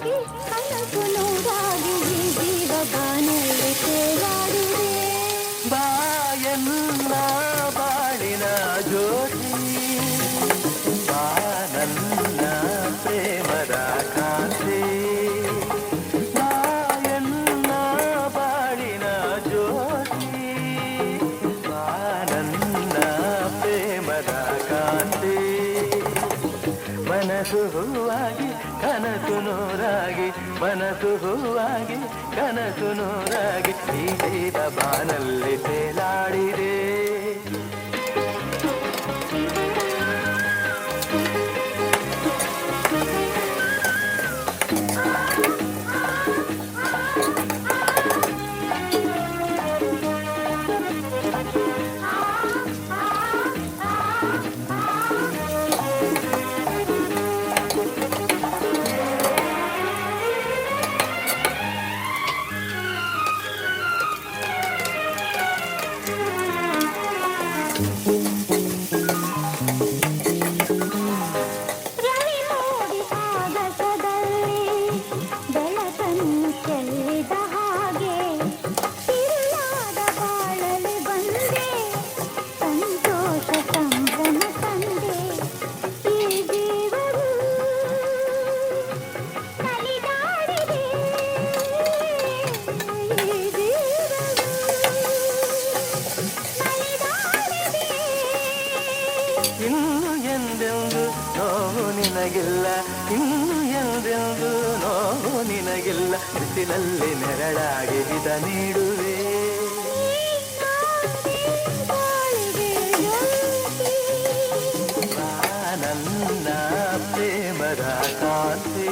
ಹೂವಾಗಿ ಕನಸು ನೂರಾಗಿ ಈ ಜೀವ ಬಾನಲ್ಲಿ ತೇಲಾಡಿದೆ. ಬಾಯನ್ನ ಬಾಳಿನ ಜ್ಯೋತಿ, ಬಾ ನನ್ನ ಪ್ರೇಮದ ಕಾಂತಿ. ಬಾಯನ್ನ ಬಾಳಿನ ಜ್ಯೋತಿ, ಬಾ ನನ್ನ ಪ್ರೇಮದ ಕಾಂತಿ. ಮನಸ್ಸು ಹೂವಾಗಿ ಕನಸು ನೂರಾಗಿ, ಮನಸ್ಸು ಹೂವಾಗಿ ಕನಸು ನೂರಾಗಿ ಈ ಜೀವ ಬಾನಲ್ಲಿ ತೇಲಾಡಿದೆ. ರವಿ ಮೂಡಿ ಆಗಸದಲ್ಲಿ ಬೆಳಕನ್ನು ಚೆಲ್ಲಿದ ಹಾಗೆ ತಿರುಳಾದ ಬಾಳಲು ಬಂದೆ, ಸಂತೋಷ ಸಂಭ್ರಮ ತಂದೆ. ಈ ಜೀವವು ನಲಿದಾಡಿದೆ, ಈ ಜೀವವು ನಲಿದಾಡಿದೆ. ಇನ್ನು ಎಂದೆಂದು ನೋವು ನಿನಗಿಲ್ಲ, ಇನ್ನು ಎಂದೆಂದು ನೋವು ನಿನಗಿಲ್ಲ. ಬಿಸಿಲಲ್ಲಿ ನೆರಳಾಗಿ ಹಿತ ನೀಡುವೆ. ಬಾ ನನ್ನ ಪ್ರೇಮದ ಕಾಂತಿ.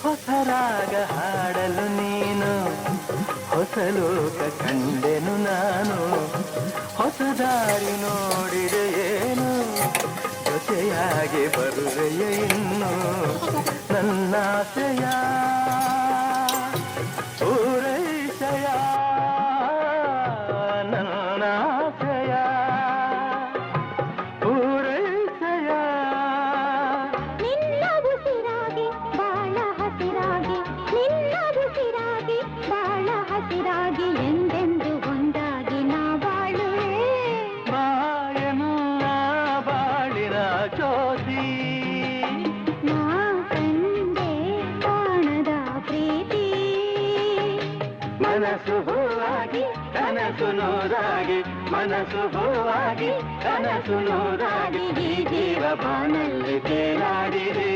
ಹೊಸ ರಾಗ ಹಾಡಲು ನೀನು, ಹೊಸ ಲೋಕ ಕಂಡೆನು ನಾನು. ಹೊಸ ದಾರಿ ನೋಡಿದೆ ಏನು, ಜೊತೆಯಾಗಿ ಬರುವೆಯ ಇನ್ನು. ನನ್ನಾಸೆಯ ಪೂರೈಸೆಯ, ನನ್ನಾಸೆಯ ಪೂರೈಸೆಯ. ನಿನ್ನ ಉಸಿರಾಗಿ ಬಾಳ ಹಸಿರಾಗಿ, ನಿನ್ನ ಉಸಿರಾಗಿ ಬಾಳ ಹಸಿರಾಗಿ ಎಂದೆಂದು ಒಂದಾಗಿ ನಾ ಬಾಳುವೆ. ಬಾಯನ್ನ ಬಾಳಿನ ಜ್ಯೋತಿ, ನಾ ಕಂಡೆ ಕಾಣದ ಪ್ರೀತಿ. ಮನಸ್ಸು ಹೂವಾಗಿ ಕನಸು ನೂರಾಗಿ, ಮನಸ್ಸು ಹೂವಾಗಿ ಕನಸು ನೂರಾಗಿ ಈ ಜೀವ ಬಾನಲ್ಲಿ ತೇಲಾಡಿದೆ.